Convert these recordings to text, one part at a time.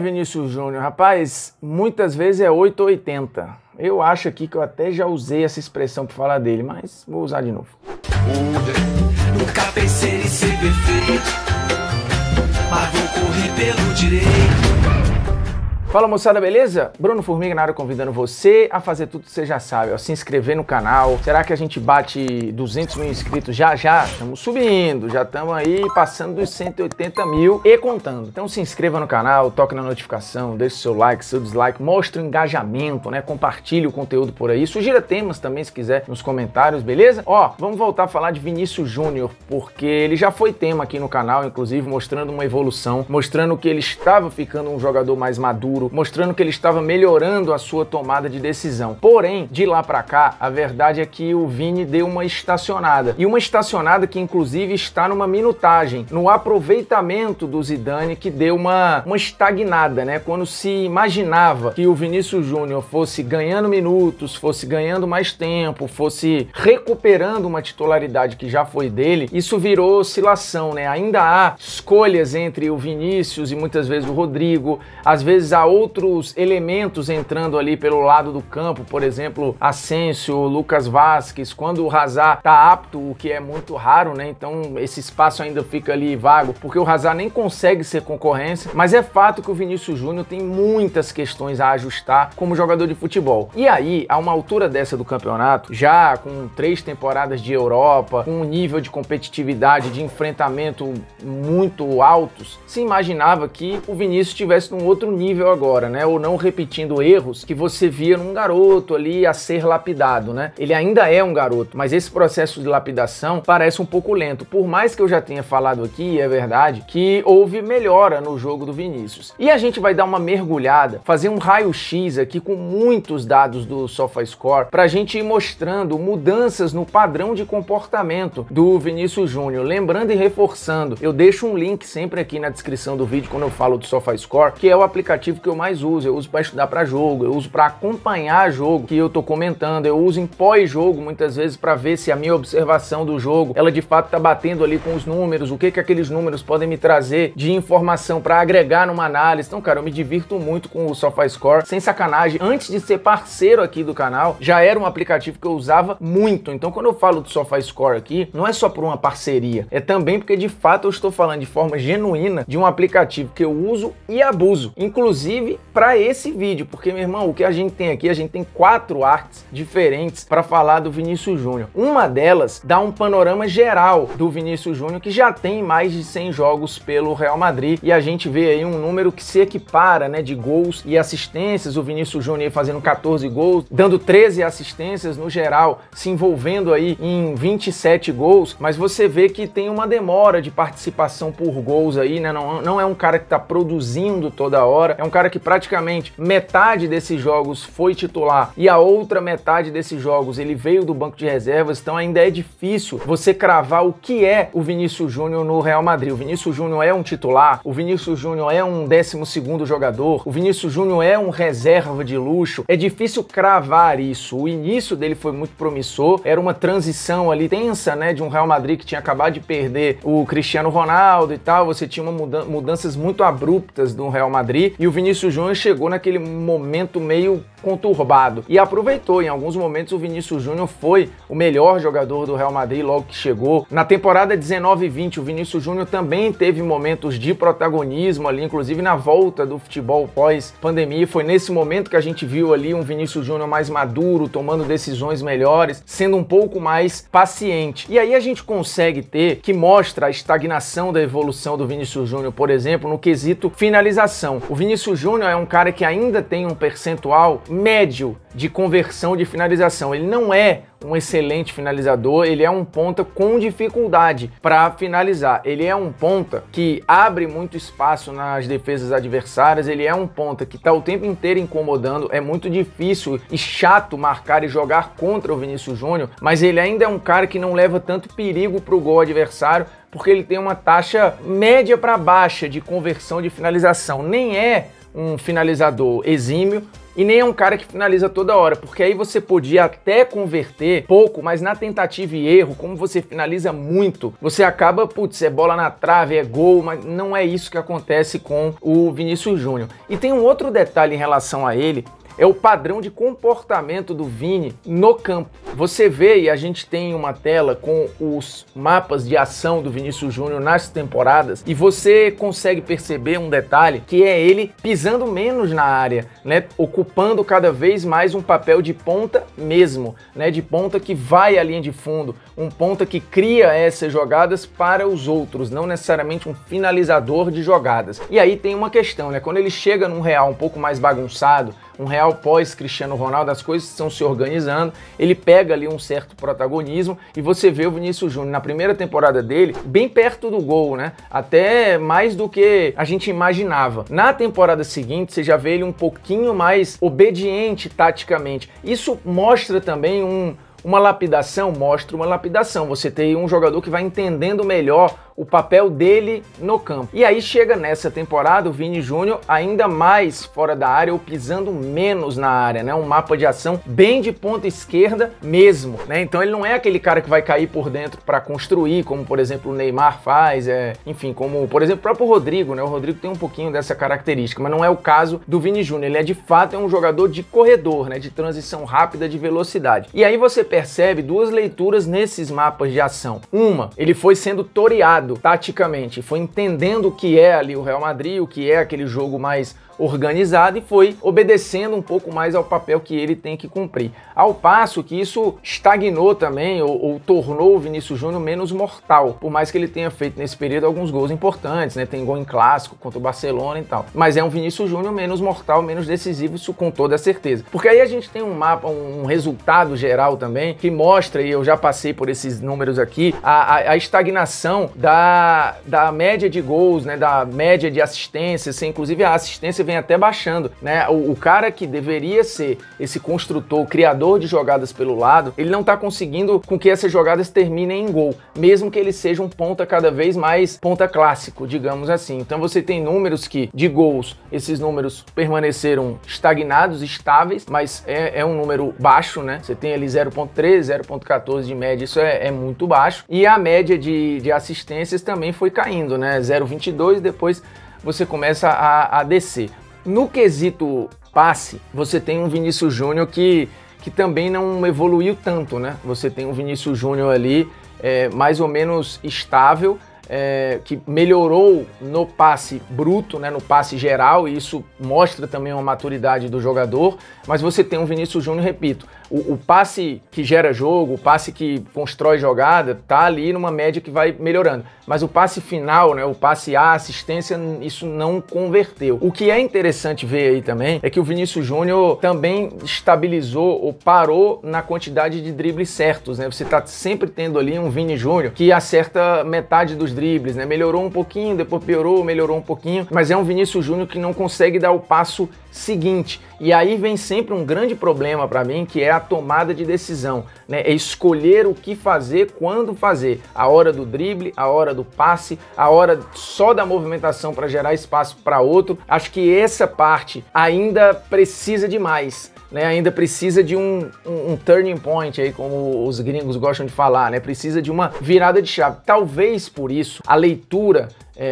Vinícius Júnior, rapaz, muitas vezes é 8 ou 80. Eu acho aqui que eu até já usei essa expressão para falar dele, mas vou usar de novo. Nunca pensei em ser perfeito, mas vou correr pelo direito. Fala moçada, beleza? Bruno Formiga na área convidando você a fazer tudo que você já sabe, ó, se inscrever no canal. Será que a gente bate 200 mil inscritos já? Estamos subindo, já estamos aí passando dos 180 mil e contando. Então se inscreva no canal, toque na notificação, deixe seu like, seu dislike, mostre o engajamento, né? Compartilhe o conteúdo por aí, sugira temas também se quiser nos comentários, beleza? Ó, vamos voltar a falar de Vinícius Júnior, porque ele já foi tema aqui no canal, inclusive mostrando uma evolução, mostrando que ele estava ficando um jogador mais maduro, mostrando que ele estava melhorando a sua tomada de decisão. Porém, de lá pra cá, a verdade é que o Vini deu uma estacionada. E uma estacionada que, inclusive, está numa minutagem, no aproveitamento do Zidane, que deu uma estagnada, né? Quando se imaginava que o Vinícius Júnior fosse ganhando minutos, fosse ganhando mais tempo, fosse recuperando uma titularidade que já foi dele, isso virou oscilação, né? Ainda há escolhas entre o Vinícius e muitas vezes o Rodrigo, às vezes há outros elementos entrando ali pelo lado do campo, por exemplo, Asensio, Lucas Vázquez, quando o Hazard tá apto, o que é muito raro, né? Então esse espaço ainda fica ali vago, porque o Hazard nem consegue ser concorrência, mas é fato que o Vinícius Júnior tem muitas questões a ajustar como jogador de futebol. E aí, a uma altura dessa do campeonato, já com 3 temporadas de Europa, com um nível de competitividade, de enfrentamento muito altos, se imaginava que o Vinícius estivesse num outro nível agora, né? Ou não repetindo erros que você via num garoto ali a ser lapidado, né? Ele ainda é um garoto, mas esse processo de lapidação parece um pouco lento. Por mais que eu já tenha falado aqui, é verdade, que houve melhora no jogo do Vinícius. E a gente vai dar uma mergulhada, fazer um raio-x aqui com muitos dados do SofaScore pra gente ir mostrando mudanças no padrão de comportamento do Vinícius Júnior. Lembrando e reforçando, eu deixo um link sempre aqui na descrição do vídeo quando eu falo do SofaScore, que é o aplicativo que eu mais uso. Eu uso para estudar para jogo, eu uso para acompanhar jogo que eu tô comentando, eu uso em pós-jogo muitas vezes para ver se a minha observação do jogo, ela de fato tá batendo ali com os números, o que que aqueles números podem me trazer de informação para agregar numa análise. Então, cara, eu me divirto muito com o SofaScore, sem sacanagem. Antes de ser parceiro aqui do canal, já era um aplicativo que eu usava muito. Então, quando eu falo do SofaScore aqui, não é só por uma parceria, é também porque de fato eu estou falando de forma genuína de um aplicativo que eu uso e abuso, inclusive para esse vídeo, porque, meu irmão, o que a gente tem aqui, a gente tem 4 artes diferentes para falar do Vinícius Júnior. Uma delas dá um panorama geral do Vinícius Júnior, que já tem mais de 100 jogos pelo Real Madrid, e a gente vê aí um número que se equipara, né, de gols e assistências. O Vinícius Júnior aí fazendo 14 gols, dando 13 assistências no geral, se envolvendo aí em 27 gols, mas você vê que tem uma demora de participação por gols aí, né? Não é um cara que tá produzindo toda hora, é um cara que praticamente metade desses jogos foi titular e a outra metade desses jogos ele veio do banco de reservas, então ainda é difícil você cravar o que é o Vinícius Júnior no Real Madrid. O Vinícius Júnior é um titular, o Vinícius Júnior é um 12º jogador, o Vinícius Júnior é um reserva de luxo. É difícil cravar isso. O início dele foi muito promissor, era uma transição ali tensa, né, de um Real Madrid que tinha acabado de perder o Cristiano Ronaldo e tal, você tinha mudanças muito abruptas do Real Madrid, e o Vinícius Júnior chegou naquele momento meio conturbado e aproveitou. Em alguns momentos o Vinícius Júnior foi o melhor jogador do Real Madrid logo que chegou. Na temporada 19-20 o Vinícius Júnior também teve momentos de protagonismo ali, inclusive na volta do futebol pós-pandemia. Foi nesse momento que a gente viu ali um Vinícius Júnior mais maduro, tomando decisões melhores, sendo um pouco mais paciente. E aí a gente consegue ter que mostra a estagnação da evolução do Vinícius Júnior, por exemplo, no quesito finalização. O Vinícius Júnior é um cara que ainda tem um percentual médio de conversão de finalização. Ele não é um excelente finalizador, ele é um ponta com dificuldade para finalizar. Ele é um ponta que abre muito espaço nas defesas adversárias, ele é um ponta que está o tempo inteiro incomodando. É muito difícil e chato marcar e jogar contra o Vinícius Júnior, mas ele ainda é um cara que não leva tanto perigo para o gol adversário, porque ele tem uma taxa média para baixa de conversão de finalização. Nem é um finalizador exímio e nem é um cara que finaliza toda hora, porque aí você podia até converter pouco, mas na tentativa e erro, como você finaliza muito, você acaba, putz, é bola na trave, é gol, mas não é isso que acontece com o Vinícius Júnior. E tem um outro detalhe em relação a ele, é o padrão de comportamento do Vini no campo. Você vê, e a gente tem uma tela com os mapas de ação do Vinícius Júnior nas temporadas, e você consegue perceber um detalhe, que é ele pisando menos na área, né? Ocupando cada vez mais um papel de ponta mesmo, né? De ponta que vai à linha de fundo, um ponta que cria essas jogadas para os outros, não necessariamente um finalizador de jogadas. E aí tem uma questão, né? Quando ele chega num Real um pouco mais bagunçado, um Real pós-Cristiano Ronaldo, as coisas estão se organizando, ele pega ali um certo protagonismo e você vê o Vinícius Júnior na primeira temporada dele bem perto do gol, né? Até mais do que a gente imaginava. Na temporada seguinte, você já vê ele um pouquinho mais obediente taticamente. Isso mostra também uma lapidação, Você tem um jogador que vai entendendo melhor o papel dele no campo. E aí chega nessa temporada o Vini Júnior ainda mais fora da área ou pisando menos na área, né? Um mapa de ação bem de ponta esquerda mesmo, né? Então ele não é aquele cara que vai cair por dentro para construir, como por exemplo o Neymar faz, enfim, como por exemplo o próprio Rodrigo, né? O Rodrigo tem um pouquinho dessa característica, mas não é o caso do Vini Júnior. Ele é de fato um jogador de corredor, né? De transição rápida, de velocidade. E aí você percebe duas leituras nesses mapas de ação. Uma, ele foi sendo toreado taticamente, foi entendendo o que é ali o Real Madrid, o que é aquele jogo mais organizado e foi obedecendo um pouco mais ao papel que ele tem que cumprir. Ao passo que isso estagnou também ou tornou o Vinícius Júnior menos mortal, por mais que ele tenha feito nesse período alguns gols importantes, né? Tem gol em clássico contra o Barcelona e tal. Mas é um Vinícius Júnior menos mortal, menos decisivo, isso com toda certeza. Porque aí a gente tem um mapa, um resultado geral também, que mostra, e eu já passei por esses números aqui, a estagnação da média de gols, né? Da média de assistências, inclusive a assistência vem até baixando, né? O cara que deveria ser esse construtor, criador de jogadas pelo lado, ele não tá conseguindo com que essas jogadas terminem em gol, mesmo que ele seja um ponta cada vez mais ponta clássico, digamos assim. Então você tem números que, de gols, esses números permaneceram estagnados, estáveis, mas é um número baixo, né? Você tem ali 0.13, 0.14 de média, isso é muito baixo. E a média de assistências também foi caindo, né? 0.22, depois você começa a descer. No quesito passe, você tem um Vinícius Júnior que também não evoluiu tanto, né? Você tem um Vinícius Júnior ali mais ou menos estável, que melhorou no passe bruto, né, no passe geral, e isso mostra também uma maturidade do jogador, mas você tem um Vinícius Júnior, repito, o passe que gera jogo, o passe que constrói jogada, tá ali numa média que vai melhorando, mas o passe final, né, o passe à assistência, isso não converteu. O que é interessante ver aí também é que o Vinícius Júnior também estabilizou ou parou na quantidade de dribles certos, né? Você tá sempre tendo ali um Vini Júnior que acerta metade dos dribles, né? Melhorou um pouquinho, depois piorou, melhorou um pouquinho, mas é um Vinícius Júnior que não consegue dar o passo seguinte. E aí vem sempre um grande problema para mim, que é a tomada de decisão, né? É escolher o que fazer, quando fazer. A hora do drible, a hora do passe, a hora só da movimentação para gerar espaço para outro. Acho que essa parte ainda precisa de mais, né? Ainda precisa de um turning point aí, como os gringos gostam de falar, né? Precisa de uma virada de chave. Talvez por isso a leitura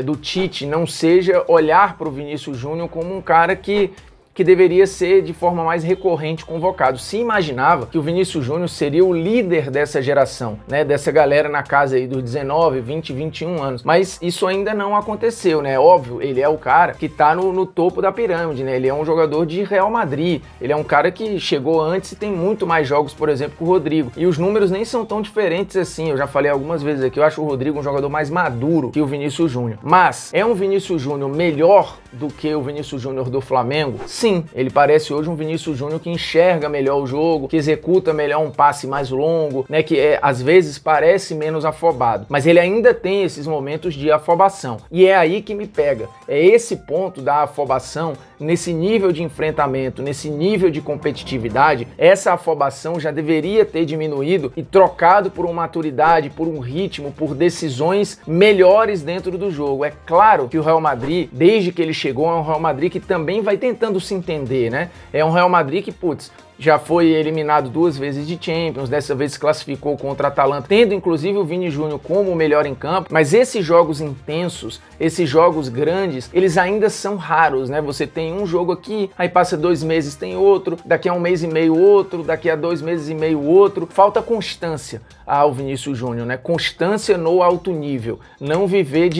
do Tite não seja olhar para o Vinícius Júnior como um cara que deveria ser de forma mais recorrente convocado. Se imaginava que o Vinícius Júnior seria o líder dessa geração, né? Dessa galera na casa aí dos 19, 20, 21 anos. Mas isso ainda não aconteceu, né? Óbvio, ele é o cara que tá no topo da pirâmide, né? Ele é um jogador de Real Madrid, ele é um cara que chegou antes e tem muito mais jogos, por exemplo, que o Rodrigo. E os números nem são tão diferentes assim, eu já falei algumas vezes aqui, eu acho o Rodrigo um jogador mais maduro que o Vinícius Júnior. Mas é um Vinícius Júnior melhor do que o Vinícius Júnior do Flamengo? sim, ele parece hoje um Vinícius Júnior que enxerga melhor o jogo, que executa melhor um passe mais longo, né, que às vezes parece menos afobado, mas ele ainda tem esses momentos de afobação. E é aí que me pega, é esse ponto da afobação, nesse nível de enfrentamento, nesse nível de competitividade, essa afobação já deveria ter diminuído e trocado por uma maturidade, por um ritmo, por decisões melhores dentro do jogo. É claro que o Real Madrid, desde que ele chegou, é um Real Madrid que também vai tentando se entender, né? É um Real Madrid que, putz, já foi eliminado 2 vezes de Champions, dessa vez se classificou contra a Atalanta, tendo inclusive o Vini Júnior como o melhor em campo, mas esses jogos intensos, esses jogos grandes, eles ainda são raros, né? Você tem um jogo aqui, aí passa 2 meses tem outro, daqui a 1 mês e meio outro, daqui a 2 meses e meio outro. Falta constância ao Vinícius Júnior, né? Constância no alto nível, não viver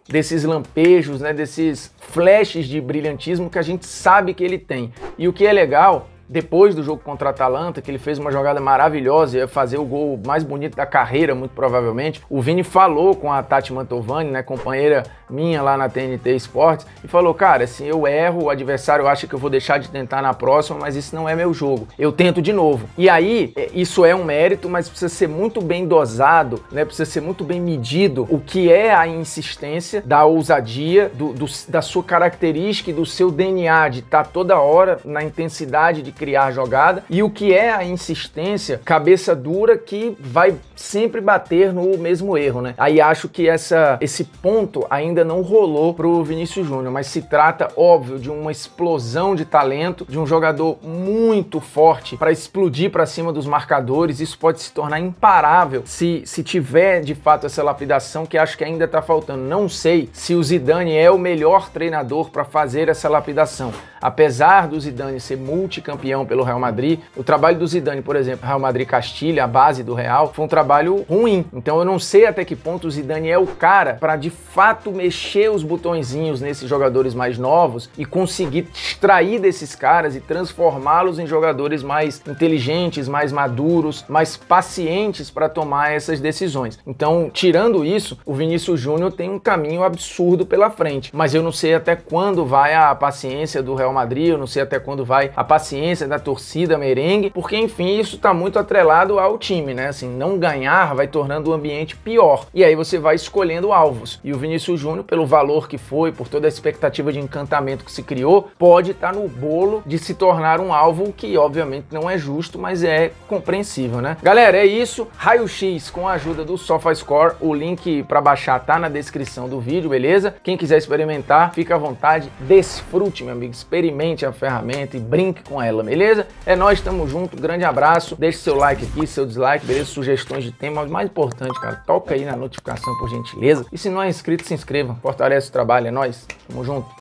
desses lampejos, né? Desses flashes de brilhantismo que a gente sabe que ele tem. E o que é legal, depois do jogo contra a Atalanta, que ele fez uma jogada maravilhosa, ia fazer o gol mais bonito da carreira, muito provavelmente, o Vini falou com a Tati Mantovani, né, companheira minha lá na TNT Sports, e falou, cara, assim, eu erro, o adversário acha que eu vou deixar de tentar na próxima, mas isso não é meu jogo, eu tento de novo. E aí, isso é um mérito, mas precisa ser muito bem dosado, né, precisa ser muito bem medido o que é a insistência, da ousadia, da sua característica e do seu DNA, de estar toda hora na intensidade de criar jogada, e o que é a insistência, cabeça dura, que vai sempre bater no mesmo erro, né? Aí acho que esse ponto ainda não rolou pro Vinícius Júnior, mas se trata, óbvio, de uma explosão de talento, de um jogador muito forte para explodir para cima dos marcadores. Isso pode se tornar imparável se tiver de fato essa lapidação, que acho que ainda tá faltando. Não sei se o Zidane é o melhor treinador para fazer essa lapidação. Apesar do Zidane ser multicampeão pelo Real Madrid, o trabalho do Zidane, por exemplo, Real Madrid-Castilha, a base do Real, foi um trabalho ruim. Então eu não sei até que ponto o Zidane é o cara para de fato mexer os botõezinhos nesses jogadores mais novos e conseguir extrair desses caras e transformá-los em jogadores mais inteligentes, mais maduros, mais pacientes para tomar essas decisões. Então, tirando isso, o Vinícius Júnior tem um caminho absurdo pela frente, mas eu não sei até quando vai a paciência do Real Madrid, eu não sei até quando vai a paciência da torcida merengue, porque enfim, isso está muito atrelado ao time, né? Assim, não ganhar vai tornando o ambiente pior, e aí você vai escolhendo alvos, e o Vinícius Júnior, pelo valor que foi, por toda a expectativa de encantamento que se criou, pode estar no bolo de se tornar um alvo que obviamente não é justo, mas é compreensível, né? Galera, é isso, raio-x com a ajuda do SofaScore, o link para baixar tá na descrição do vídeo, beleza? Quem quiser experimentar, fica à vontade, desfrute, meu amigo, experimente a ferramenta e brinque com ela, beleza? É nóis, tamo junto, grande abraço, deixe seu like aqui, seu dislike, beleza? Sugestões de tema, mas mais importante, cara, toca aí na notificação por gentileza, e se não é inscrito, se inscreva, fortalece o trabalho, é nóis, tamo junto.